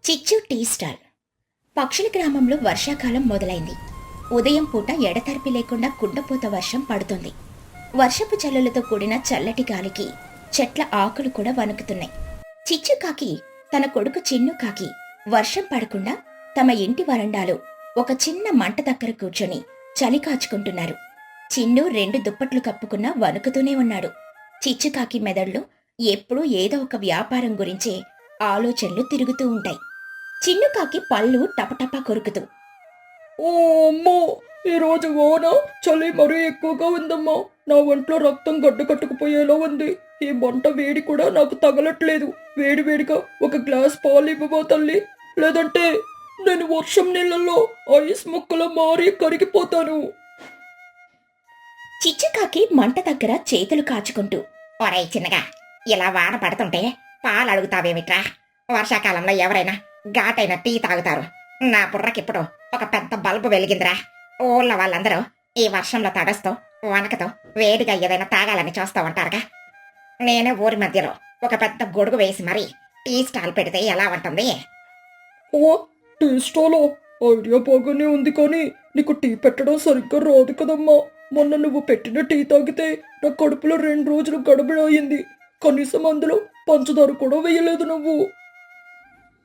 చిచ్చు tea stall. పక్షుల గ్రామంలో వర్షాకాలం మొదలైంది. ఉదయం పూట ఎడతెరిపి లేకుండా కుండపోత వర్షం పడుతుంది. వర్షపు చల్లులతో కూడిన చల్లటి గాలికి చెట్ల ఆకులు కూడా వణుకుతున్నాయి. చిచ్చు కాకి తన కొడుకు చిన్ను కాకి వర్షం పడకుండా తమ ఇంటి వరండాలో ఒక చిన్న మంట దగ్గర కూర్చొని చలి కాచుకుంటున్నారు. చిన్ను 2 దుప్పట్లు కప్పుకున్నా వణుకుతూనే ఉన్నాడు. చిచ్చుకాకి మెదడులో ఎప్పుడూ ఏదో ఒక వ్యాపారం గురించే ఆలోచనలు తిరుగుతూ ఉంటాయి. చిన్నుకాకి పళ్ళు టపటపా కొరుకుతూ, ఓ అమ్మో, ఈరోజు వాన చలి మరీ ఎక్కువగా ఉందమ్మా. నా ఒంట్లో రక్తం గడ్డకట్టుకుపోయేలా ఉంది. ఈ మంట వేడి కూడా నాకు తగలట్లేదు. వేడి వేడిగా ఒక గ్లాస్ పాలు ఇవ్వబో తల్లి, లేదంటే నేను వర్షం నీళ్ళల్లో ఐస్ ముక్కలో మారి కరిగిపోతాను. చిచ్చుకాకి మంట దగ్గర చేతులు కాచుకుంటూ, ఒరేయ్ చిన్నగా, ఇలా వాన పడుతుంటే పాలు అడుగుతావేమిట్రా? వర్షాకాలంలో ఎవరైనా ఘాటైన టీ తాగుతారు. నా బుర్రకిప్పుడు ఒక పెద్ద బల్బు వెలిగిందిరా. ఊళ్ళో వాళ్ళందరూ ఈ వర్షంలో తడుస్తూ వనకతో వేడిగా ఏదైనా తాగాలని చూస్తూ ఉంటారుగా. నేనే ఊరి మధ్యలో ఒక పెద్ద గొడుగు వేసి మరీ టీ స్టాల్ పెడితే ఎలా ఉంటుంది? ఓ, టీ స్టాలో ఐడియా బాగానే ఉంది, కానీ నీకు టీ పెట్టడం సరిగ్గా రాదు కదమ్మా. మొన్న నువ్వు పెట్టిన టీ తాగితే నా కడుపులో 2 రోజులు గడబిడయింది. కనీసం అందులో పంచదార కూడా వేయలేదు నువ్వు.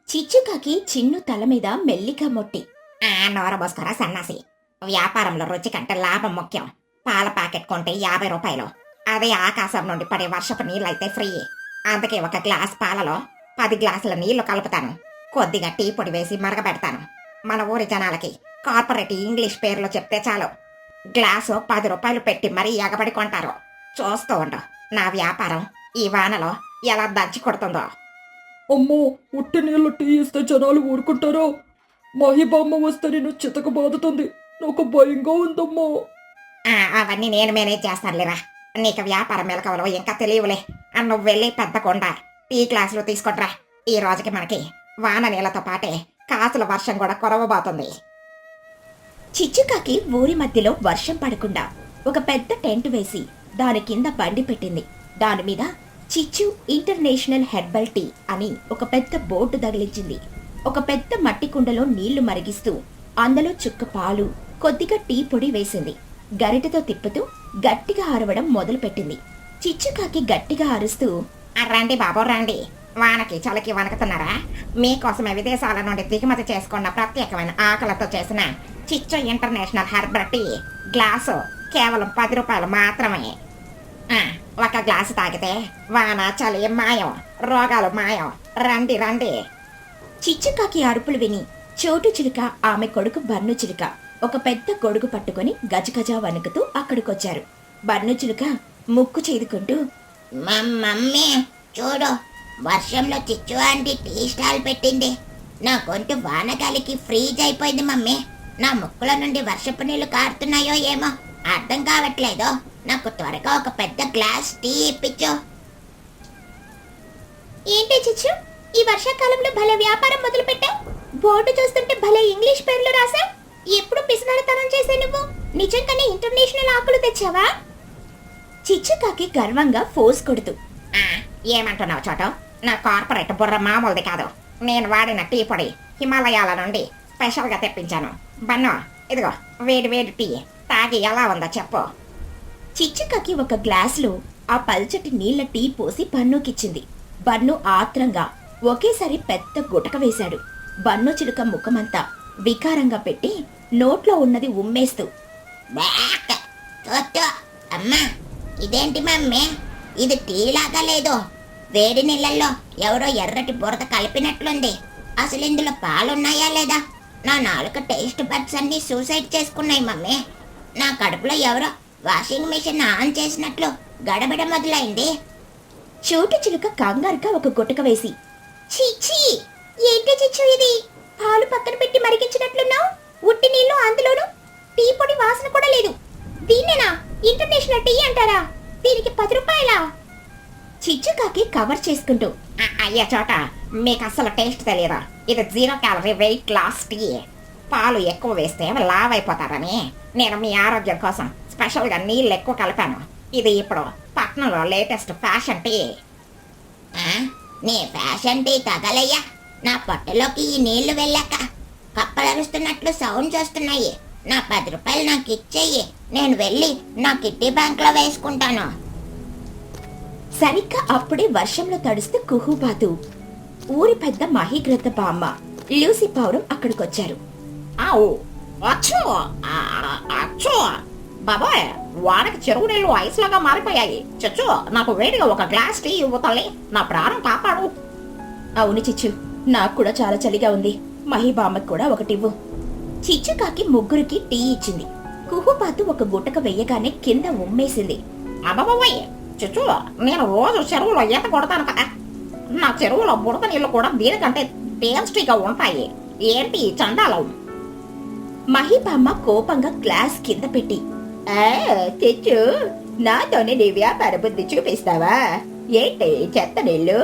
చిచ్చుకాకి చిన్ను తల మీద మెల్లిగా మొట్టి, నోరబోసుకోరా సన్నాసి. వ్యాపారంలో రుచి కంటే లాభం ముఖ్యం. పాల ప్యాకెట్ కొంటే 50 రూపాయలు. అదే ఆకాశం నుండి పడే వర్షపు నీళ్ళైతే ఫ్రీ. అందుకే ఒక గ్లాస్ పాలలో 10 గ్లాసుల నీళ్లు కలుపుతాను. కొద్దిగా టీ పొడి వేసి మరగబెడతాను. మన ఊరి జనాలకి కార్పొరేట్ ఇంగ్లీష్ పేర్లు చెప్తే చాలు, గ్లాసు 10 రూపాయలు పెట్టి మరీ ఎగబడి కొంటారు. చూస్తూ ఉండు నా వ్యాపారం ఈ వానలో ఎలా దంచి కొడుతుందో. అమ్మో, ఉట్టి నీళ్ళు టీ ఇస్తే జనాలు ఊరుకుంటారా? మహిబామ్మ వస్తే నేను చితక బాదుతుంది. నాకు భయంగా ఉందమ్మా. అవన్నీ నేను మేనేజ్ చేస్తానులేరా. నీకు వ్యాపారం మెలకవలో ఇంకా తెలియవులే. నువ్వు వెళ్ళి పెద్ద కొండ టీ గ్లాసులు తీసుకుంట్రా. ఈ రోజుకి మనకి వాన నీళ్లతో పాటే కాసుల వర్షం కూడా కురవబోతుంది. చిచ్చుకాకి ఊరి మధ్యలో వర్షం పడకుండా ఒక పెద్ద టెంట్ వేసి దాని కింద బండి పెట్టింది. దాని మీద చిచ్చు ఇంటర్నేషనల్ హెర్బల్ టీ అని ఒక పెద్ద బోర్డు తగిలించింది. ఒక పెద్ద మట్టి కుండలో నీళ్లు మరిగిస్తూ అందులో చుక్క పాలు, కొద్దిగా టీ పొడి వేసింది. గరిటెతో తిప్పుతూ గట్టిగా అరవడం మొదలుపెట్టింది. చిచ్చుకాకి గట్టిగా అరుస్తూ, రండి బాబు రండి, వానకి చలికి వణుకుతున్నారా? మీకోసమే విదేశాల నుండి దిగుమతి చేసుకున్న ప్రత్యేకమైన ఆకలితో చేసిన చిచ్చు ఇంటర్నేషనల్ హెర్బల్ టీ గ్లాసు కేవలం 10 రూపాయలు మాత్రమే. ఒక గ్లాసు తాగితే వాన చలి మాయం, రోగాలు మాయం. రండి రండి. చిచ్చుకాకి అరుపులు విని చోటు చిలుక, ఆమె కొడుకు బన్ను చిలుక ఒక పెద్ద గొడుగు పట్టుకుని గజగజ వణుకుతూ అక్కడికొచ్చారు. బన్ను చిలుక ముక్కు చేదుకుంటూ, మమ్మీ చూడు, వర్షంలో చిచ్చు ఆంటీ టీ స్టాల్ పెట్టింది. నా గొంతు వానగాలికి ఫ్రీజ్ అయిపోయింది మమ్మీ. నా ముక్కుల నుండి వర్షపు నీళ్లు కారుతున్నాయో ఏమో అర్థం కావట్లేదు. నాకు త్వరగా ఒక పెద్ద గ్లాస్ టీ ఇప్పించు. ఏంటి చిచ్చు, ఈ వర్షాకాలంలో భలే వ్యాపారం మొదలు పెట్టావు. బోర్డు చూస్తుంటే భలే ఇంగ్లీష్ పేర్లు రాసావు. ఎప్పుడు పిసినారితనం చేసే నువ్వు నిజంగానే ఇంటర్నేషనల్ ఆకులు తెచ్చావా? చిచ్చుకాకి గర్వంగా ఫోర్స్ కొడుతూ, ఏమంటున్నావు చోటు? నా కార్పొరేట్ బుర్ర మామూలుది కాదు. నేను వాడిన టీ పొడి హిమాలయాల నుండి స్పెషల్గా తెప్పించాను. బన్ను, ఇదిగో వేడి వేడి టీ తాగి ఎలా ఉందో చెప్పు. చిచ్చుకాకి ఒక గ్లాసులో ఆ పల్చటి నీళ్ల టీ పోసి బన్నుకిచ్చింది. బన్ను ఆత్రంగా ఒకేసారి పెద్ద గుటక వేశాడు. బన్ను చిలుక ముఖమంతా వికారంగా పెట్టి నోట్లో ఉన్నది ఉమ్మేస్తూ, బ్యాక్ చూస్తూ, అమ్మా ఇదేంటి మమ్మీ, ఇది టీ లాగా లేదు. వేడి నీళ్ళల్లో ఎవరో ఎర్రటి బురద కలిపినట్లుంది. అసలు ఇందులో పాలున్నాయా లేదా? నా నాలుక టేస్ట్ బడ్స్ అన్ని సూసైడ్ చేసుకున్నాయి మమ్మీ. నా కడుపులో ఎవరో వాషింగ్ మిషన్ ఆన్ చేసినట్లు గడబిడ మొదలైంది. చోటు చిలుక కంగారుగా ఒక గుటక వేసి, చీచీ, ఏంటి చిచ్చు ఇది? పాలు పక్కన పెట్టి మరిగించినట్లున్నావు. ఉట్టి నీళ్లు, అందులోను టీ పొడి వాసన కూడా లేదు. దీన్నేనా ఇంటర్నేషనల్ టీ అంటారా? దీనికి 10 రూపాయలా? చిచ్చుకాకి కవర్ చేసుకుంటూ, అయ్యా చోట, మీకు అసలు టేస్ట్ తెలియదా? ఇది 0 క్యాలరీ వెయిట్ లాస్ టీ. పాలు ఎక్కువ వేస్తే లావ్ అయిపోతారని నేను మీ ఆరోగ్యం కోసం స్పెషల్గా నీళ్ళు ఎక్కువ కలిపాను. ఇది ఇప్పుడు పట్నంలో లేటెస్ట్ ఫ్యాషన్ టీ. నీ ఫ్యాషన్ టీ తగలయ్యా. నా పొట్టలోకి ఈ నీళ్లు వెళ్ళాక కప్పలరుస్తున్నట్లు సౌండ్స్ వస్తున్నాయి. నా 10 రూపాయలు నాకు ఇచ్చేయి. నేను వెళ్ళి నా కిట్టి బ్యాంక్లో వేసుకుంటాను. సరిగ్గా అప్పుడే వర్షంలో తడుస్తూ కుహుబాతు, ఊరి పెద్ద మహీగ్రద్ద బామ్మ, లూసీ పావురం అక్కడికొచ్చారు. ఆవు అచ్చో అచ్చో బాబాయ్, వానకి చెరువు నీళ్లు ఐస్లాగా మారిపోయాయి. చచ్చు, నాకు వేడిగా ఒక గ్లాస్ టీ ఇవ్వు తల్లి, నా ప్రాణం కాపాడు. అవును చిచ్చు, నాకు కూడా చాలా చలిగా ఉంది. మహీ బామ్మకి కూడా ఒకటివ్వు. చిచ్చుకాకి ముగ్గురికి టీ ఇచ్చింది. కుహుబాతు ఒక గుటక వెయ్యగానే కింద ఉమ్మేసింది. అబ్బాబాయ్ చచ్చు, నేను రోజు చెరువులో ఈత కొడతాను కదా, నా చెరువులో బుడత నీళ్లు కూడా దీనికంటే టేస్టీగా ఉంటాయి. ఏంటి ఈ చండాలం? మహీబామ్మ కోపంగా గ్లాస్ కింద పెట్టి, చిచ్చు, నాతోనే నీ వ్యాపార బుద్ధి చూపిస్తావా? ఏంటి చెత్త నీళ్లు?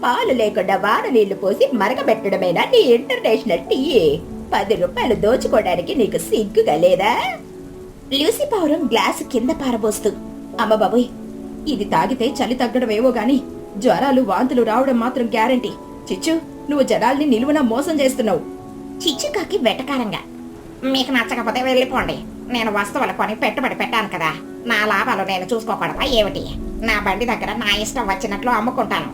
పాలు లేకుండా వాన నీళ్లు పోసి మరగబెట్టడమేనా నీ ఇంటర్నేషనల్ టీ? 10 రూపాయలు దోచుకోవడానికి నీకు సిగ్గుగా లేదా? లూసీ పావురం గ్లాసు కింద పారబోస్తూ, అమ్మ బాబోయ్, ఇది తాగితే చలి తగ్గడమేవో గాని జ్వరాలు వాంతులు రావడం మాత్రం గ్యారంటీ. చిచ్చు, నువ్వు జనాల్ని నిలువున మోసం చేస్తున్నావు. చిచ్చుకాకి వెటకారంగా, మీకు నచ్చకపోతే వెళ్ళిపోండి. నేను వస్తువులు కొని పెట్టుబడి పెట్టాను కదా, నా లాభాలు నేను చూసుకోకూడదా ఏమిటి? నా బండి దగ్గర నా ఇష్టం వచ్చినట్లు అమ్ముకుంటాను.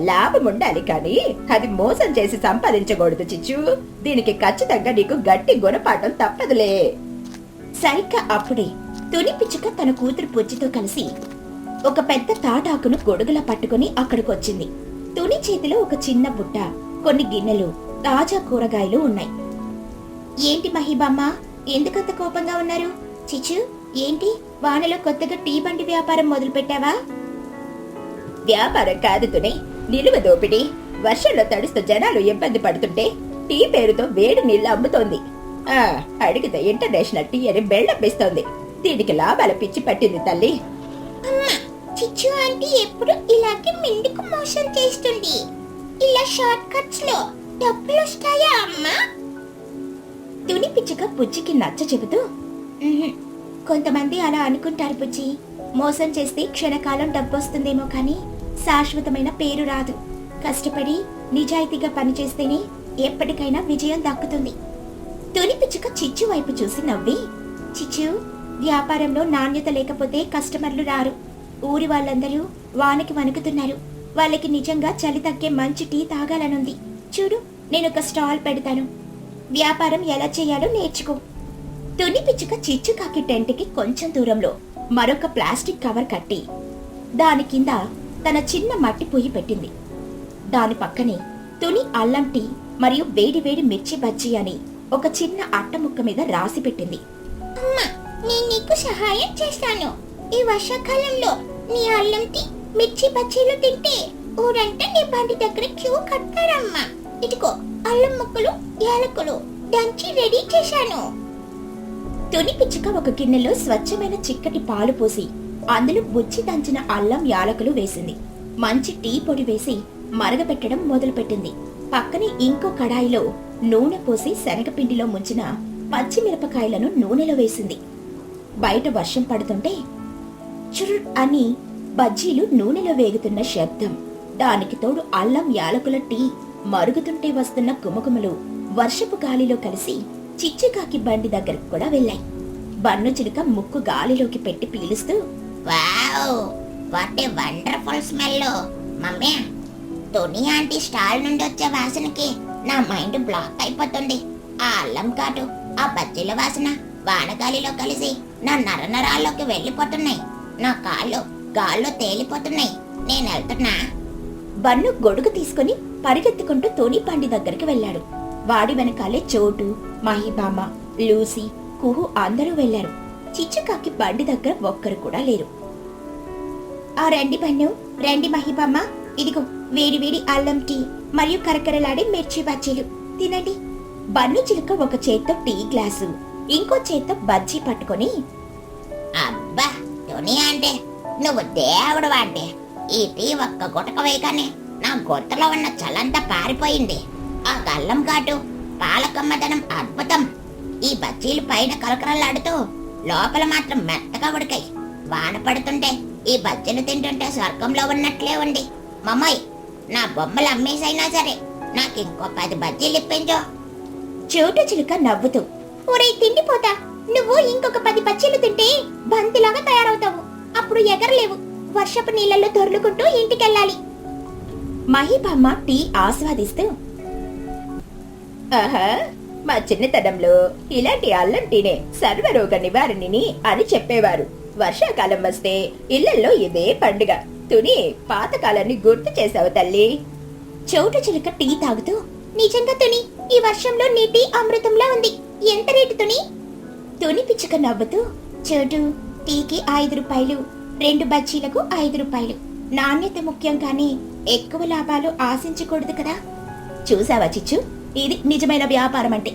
లాభం ఉండాలి కానీ అది మోసం చేసి సంపాదించకూడదు చిచ్చు. దీనికి ఖచ్చితంగా నీకు గట్టి గుణపాఠం తప్పదులే. సరిగ్గా అప్పుడే తుని పిచ్చుక తన కూతురు పుచ్చితో కలిసి ఒక పెద్ద తాటాకును గొడుగులా పట్టుకుని అక్కడికొచ్చింది. తుని చేతిలో ఒక చిన్న బుట్ట, కొన్ని గిన్నెలు, తాజా కూరగాయలు ఉన్నాయి. ఏంటి మహీబామ్మ, ఎందుకంత కోపంగా ఉన్నారు? చిచ్చు, ఏంటి వానలో కొత్తగా టీ బండి వ్యాపారం మొదలు పెట్టావా? వ్యాపారం కాదు తుని, నిలువ దోపిడీ. వర్షంలో తడుస్తూ జనాలు ఇబ్బంది పడుతుంటే టీ పేరుతో వేడి నీళ్లు అమ్ముతోంది. అడిగితే ఇంటర్నేషనల్ టీ అని బెళ్ళప్పిస్తోంది. దీనికి లాభాల పిచ్చి పట్టింది తల్లి. అమ్మా, చిచ్చు ఆంటీ ఎప్పుడు ఇలాగే మిండుకు మోసం చేస్తుంది. ఇలా షార్ట్ కట్స్ లో డబ్బులు వస్తాయా అమ్మా? తుని పిచ్చుక పుచ్చికి నచ్చ చెబుతూ, కొంతమంది అలా అనుకుంటారు పుచ్చి. మోసం చేస్తే క్షణకాలం డబ్బొస్తుందేమో కానీ శాశ్వతమైన పేరు రాదు. కష్టపడి నిజాయితీగా పనిచేస్తేనే ఎప్పటికైనా విజయం దక్కుతుంది. తుని పిచ్చుక చిచ్చు వైపు చూసి నవ్వి, చిచ్చు, వ్యాపారంలో నాణ్యత లేకపోతే కస్టమర్లు రారు. ఊరి వాళ్ళందరూ వానకి వణుకుతున్నారు. వాళ్ళకి నిజంగా చలి తగ్గే మంచి టీ తాగాలనుంది. చూడు, నేనొక స్టాల్ పెడతాను. వ్యాపారం ఎలా చేయాలో నేర్చుకో. తుని పిచ్చుక చిచ్చుకాకి టెంట్కి కొంచెం దూరంలో మరొక ప్లాస్టిక్ కవర్ కట్టి దాని కింద తన చిన్న మట్టి పొయ్యి పెట్టింది. దాని పక్కనే తుని అల్లం టీ మరియు వేడి వేడి మిర్చి బజ్జీ అని ఒక చిన్న అట్ట ముక్క మీద రాసి పెట్టింది. అమ్మా, నేను నీకు సహాయం చేస్తాను. ఈ వర్షాకాలంలో నీ అల్లం టీ, మిర్చి బజ్జీలు తింటే ఊరంతా నీ బండి దగ్గర క్యూ కట్టారమ్మా. ఇదిగో అల్లం ముక్కలు, యాలకులు దంచి రెడీ చేశాను. తుని పిచ్చుక ఒక గిన్నెలో స్వచ్ఛమైన చిక్కటి పాలు పోసి అందులో బుచ్చి దంచిన అల్లం యాలకులు వేసింది. మంచి టీ పొడి వేసి మరగపెట్టడం మొదలుపెట్టింది. పక్కనే ఇంకో కడాయిలో నూనె పోసి శనగపిండిలో ముంచిన పచ్చిమిరపకాయలను నూనెలో వేసింది. బయట వర్షం పడుతుంటే చుర్ అని బజ్జీలు నూనెలో వేగుతున్న శబ్దం, దానికి తోడు అల్లం యాలకుల టీ మరుగుతుంటే వస్తున్న కుమకుమలు వర్షపు గాలిలో కలిసి చిచ్చుకాకి బండి దగ్గరకు కూడా వెళ్ళాయి. బన్ను చిలుక ముక్కు గాలిలోకి పెట్టి పీలుస్తూ, wow, what a wonderful smell. Mummy, Tuni aunty stall నుండి వచ్చే వాసనకి నా మైండ్ బ్లాక్ అయిపోతుంది. ఆ అల్లం కాటు, ఆ బజ్జీల వాసన వానగాలిలో కలిసి నా నరనరాల్లోకి వెళ్ళిపోతున్నాయి. నా కాళ్ళు గాల్లో తేలిపోతున్నాయి. నేను వెళ్తున్నా. బన్ను గొడుగు తీసుకుని పరిగెత్తుకుంటూ తుని బండి దగ్గరికి వెళ్ళాడు. వాడి వెనకాలే చోటు, మహీబామ్మ, లూసీ, కుహు అందరూ వెళ్లారు. చిచ్చుకాకి బండి దగ్గర ఒక్కరు కూడా లేరు. ఆ రండి బన్ను, రండి మహీబామ్మ, ఇదిగో వేడి వేడి అల్లం టీ మరియు కరకరలాడే మిర్చి బజ్జీలు తినండి. బన్ను చిలుక ఒక చేత్తో టీ గ్లాసు, ఇంకో చేత్తో బజ్జీ పట్టుకొని, అబ్బా తుని అంటే నువ్వు దేవుడు అంటే. ఈ టీ ఒక్క గుటక వేయగానే నా గొంతులో ఉన్న చలంతా పారిపోయింది. ఆ గల్లం కాటు, పాలకమ్మదనం అద్భుతం. ఈ బజ్జీలు పైన కలకరలాడుతూ లోపల మాత్రం మెత్తగా ఉడికాయి. వాన పడుతుంటే ఈ బజ్జీలు తింటుంటే స్వర్గంలో ఉన్నట్లే ఉంది. మమ్మాయి, నా బొమ్మలు అమ్మేసైనా సరే నాకు ఇంకో 10 బజ్జీలు ఇప్పించు. చోటు చిలుక నవ్వుతూ, ఒరే తిండిపోతా, నువ్వు ఇంకొక 10 బజ్జీలు తింటే బంతిలాగా తయారవుతావు. అప్పుడు ఎగరలేవు. వర్షపు నీళ్ళల్లో దొర్లుకుంటూ ఇంటికెళ్ళాలి. మహిబామ్మ టీ ఆస్వాదిస్తూ, ఆహా, మా చిన్నతనంలో ఇలాంటి అల్లం టీనే సర్వరోగ నివారణని అని చెప్పేవారు. వర్షాకాలం వస్తే ఇళ్లల్లో ఇదే పండుగ. తుని, పాతకాలాన్ని గుర్తు చేసావు తల్లి. చోటు చిలుక టీ తాగుతూ, నిజంగా తుని, ఈ వర్షంలో నీ టీ అమృతంలా ఉంది. ఎంత రేటు తుని? తుని పిచ్చుక నవ్వుతూ, చోటు, టీకి 5 రూపాయలు, 2 బజ్జీలకు 5 రూపాయలు. నాణ్యత ముఖ్యం కానీ ఎక్కువ లాభాలు ఆశించకూడదు కదా. చూసావా చిచ్చు, ఇది నిజమైన వ్యాపారం అంటే.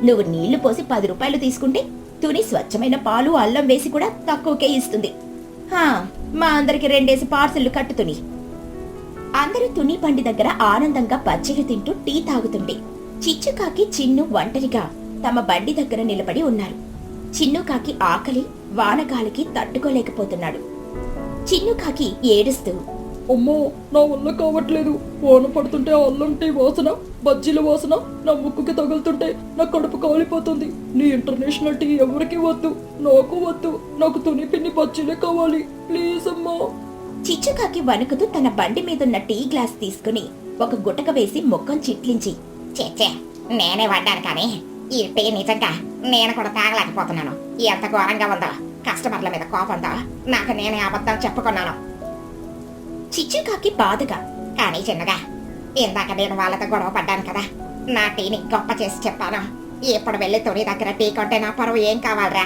నువ్వు నీళ్లు పోసి 10 రూపాయలు తీసుకుంటే తుని స్వచ్ఛమైన పాలు, అల్లం వేసి కూడా తక్కువకే ఇస్తుంది. మా అందరికి 2 పార్సెల్లు కట్టుతుని. అందరూ తుని బండి దగ్గర ఆనందంగా బజ్జీలు తింటూ టీ తాగుతుంటే చిచ్చుకాకి, చిన్ను ఒంటరిగా తమ బండి దగ్గర నిలబడి ఉన్నారు. చిన్నుకాకి ఆకలి, వానగాలికి తట్టుకోలేకపోతున్నాడు. చిన్నుకాకి ఏడుస్తూ, అమ్మో, నా వల్ల కావట్లేదు. వాన పడుతుంటే అల్లం టీ వాసన, బజ్జీల వాసన నా ముక్కుకి తగులుతుంటే నా కడుపు కాలిపోతుంది. నీ ఇంటర్నేషనల్ టీ ఎవరికి వద్దు, నాకు వద్దు. నాకు తుని పిన్ని బజ్జీలే కావాలి, ప్లీజ్ అమ్మా. చిచ్చుకాకి వణుకుతూ తన బండి మీదున్న టీ గ్లాస్ తీసుకుని ఒక గుటక వేసి ముఖం చిట్లించి, చేచ్చే, నేనే పడ్డాను కానీ ఈ టీ నిజంగా నేను కూడా తాగలేకపోతున్నాను. ఎంత ఘోరంగా ఉందో. కస్టమర్ల మీద కోపంతో నాకు నేనే అబద్ధం చెప్పుకున్నాను. చిచ్చుకాకి బాధగా, కానీ చిన్నగా, ఇందాక నేను వాళ్ళతో గొడవ పడ్డాను కదా, నా టీని గొప్ప చేసి చెప్పాను. ఇప్పుడు వెళ్ళి తుని దగ్గర టీ కొంటే నా పరువు ఏం కావాలరా?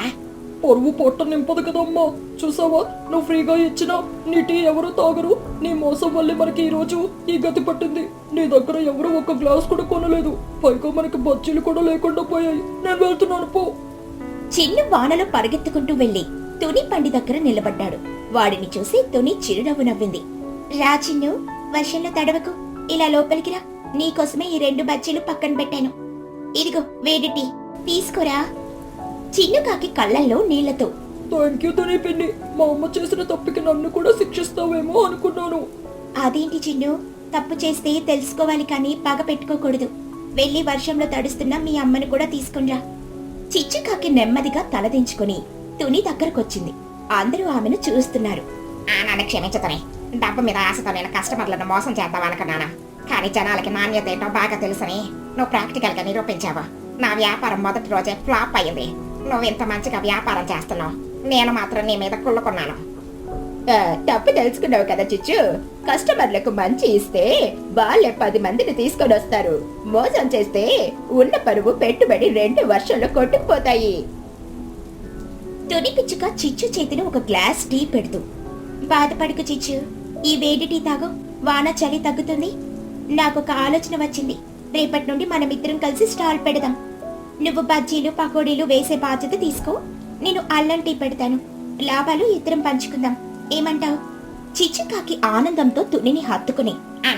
పరువు పొట్ట నింపదు కదమ్మా. చూసావా, నువ్వు ఫ్రీగా ఇచ్చినా నీ టీ ఎవరు తాగరు. నీ మోసం వల్లే మనకి ఈ రోజు ఈ గతి పట్టింది. నీ దగ్గర ఎవరు ఒక గ్లాస్ కూడా కొనలేదు. పైగా మనకి బజ్జీలు కూడా లేకుండా పోయాయి. నేను వెళ్తున్నాను, పో. చిన్ను వానలో పరిగెత్తుకుంటూ వెళ్లి తుని బండి దగ్గర నిలబడ్డాడు. వాడిని చూసి తుని చిరునవ్వు నవ్వింది. రా చిన్ను, వర్షంలో తడవకు, ఇలా లోపలికి రా. నీకోసమే ఈ 2 బజ్జీలు పక్కన పెట్టాను. ఇదిగో వేడి టీ, తీసుకోరా. చిన్నుకాకి కళ్ళల్లో నీళ్లతో, థ్యాంక్ యూ తుని పిన్ని. మా అమ్మ చేసిన తప్పుకి నన్ను కూడా శిక్షిస్తావేమో అనుకున్నాను. అదేంటి చిన్ను, తప్పు చేస్తే తెలుసుకోవాలి కానీ పగ పెట్టుకోకూడదు. వెళ్లి వర్షంలో తడుస్తున్న మీ అమ్మను కూడా తీసుకునిరా. చిచ్చుకాకి నెమ్మదిగా తలదించుకుని తుని దగ్గరకొచ్చింది. అందరూ ఆమెను చూస్తున్నారు. నన్ను క్షమించుతానే. డబ్బు మీద ఆశతో నేను కస్టమర్లను మోసం చేద్దామనుకున్నాను. కానీ జనాలకి నాణ్యత ఏంటో బాగా తెలుసని నువ్వు ప్రాక్టికల్ గా నిరూపించావు. నా వ్యాపారం మొదటి రోజే ఫ్లాప్ అయ్యింది. నువ్వు ఇంత మంచిగా వ్యాపారం చేస్తున్నావు, నేను మాత్రం నీ మీద కుళ్ళుకున్నాను. తప్పు తెలుసుకున్నావు కదా చిచ్చు. కస్టమర్లకు మంచి ఇస్తే వాళ్ళే 10 మందిని తీసుకొని వస్తారు. మోసం చేస్తే ఉన్న పరువు, పెట్టుబడి 2 వర్షంలో కొట్టుకుపోతాయి. తుని పిచ్చుక చిచ్చు చేతిలో ఒక గ్లాస్ టీ పెడుతూ, బాధపడుకు చిచ్చు, ఈ వేడి టీ తాగు, వాన చలి తగ్గుతుంది. నాకొక ఆలోచన వచ్చింది. రేపటి నుండి మనమిద్దరం కలిసి స్టాల్ పెడదాం. నువ్వు బజ్జీలు, పకోడీలు వేసే బాధ్యత తీసుకో. నేను అల్లం టీ పెడతాను. లాభాలు ఇద్దరం పంచుకుందాం. ఏమంటావు? చిచ్చుకాకి ఆనందంతో తునిని హత్తుకుని,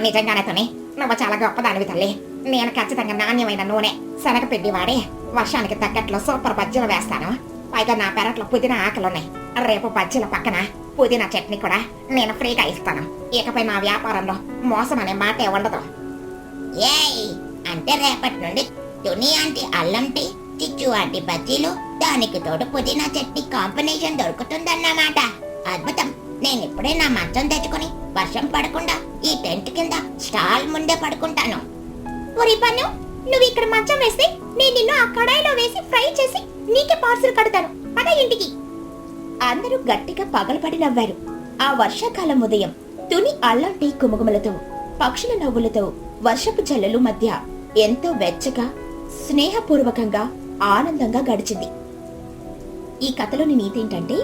నిజంగానే తుని, నువ్వు చాలా గొప్పదానివి తల్లి. నేను ఖచ్చితంగా నాణ్యమైన నూనె, శనగపిండి వాడి వర్షానికి తగ్గట్లో సూపర్ బజ్జీలు వేస్తాను. పైగా నా పెరట్లో పుదీనా ఆకులున్నాయి. రేపు బజ్జీల పక్కన పుదీనా చట్నీ కూడా నేను ఫ్రీగా ఇస్తాను. ఇకపై నా వ్యాపారంలో మోసం అనే మాటే ఉండదు. ఏయ్, అంటే రేపటి నుండి తుని ఆంటీ అల్లం టీ, చిచ్చు ఆంటీ బజ్జీలు, దానికి తోడు పుదీనా చట్నీ కాంబినేషన్ దొరుకుతుందన్నమాట. అద్భుతం. నేను ఇప్పుడే నా మంచం తెచ్చుకొని వర్షం పడకుండా ఈ టెంట్ కింద స్టాల్ ముందే పడుకుంటాను. ఒరి పన్ను, నువ్వు ఇక్కడ మంచం వేస్తే నేను నిన్ను ఆ కడాయిలో వేసి ఫ్రై చేసి నీకే పార్సల్ కడతాను. పద ఇంటికి. అందరూ గట్టిగా పగలపడి నవ్వారు. ఆ వర్షాకాలం ఉదయం తుని అల్లం టీ కుమకుమలతో, పక్షుల నవ్వులతో, వర్షపు జల్లలు మధ్య ఎంతో వెచ్చగా, స్నేహపూర్వకంగా, ఆనందంగా గడిచింది. ఈ కథలోని నీతేంటంటే,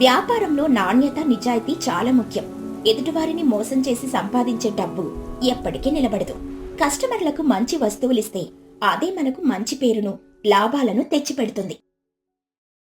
వ్యాపారంలో నాణ్యత, నిజాయితీ చాలా ముఖ్యం. ఎదుటివారిని మోసం చేసి సంపాదించే డబ్బు ఎప్పటికీ నిలబడదు. కస్టమర్లకు మంచి వస్తువులిస్తే అదే మనకు మంచి పేరును, లాభాలను తెచ్చిపెడుతుంది.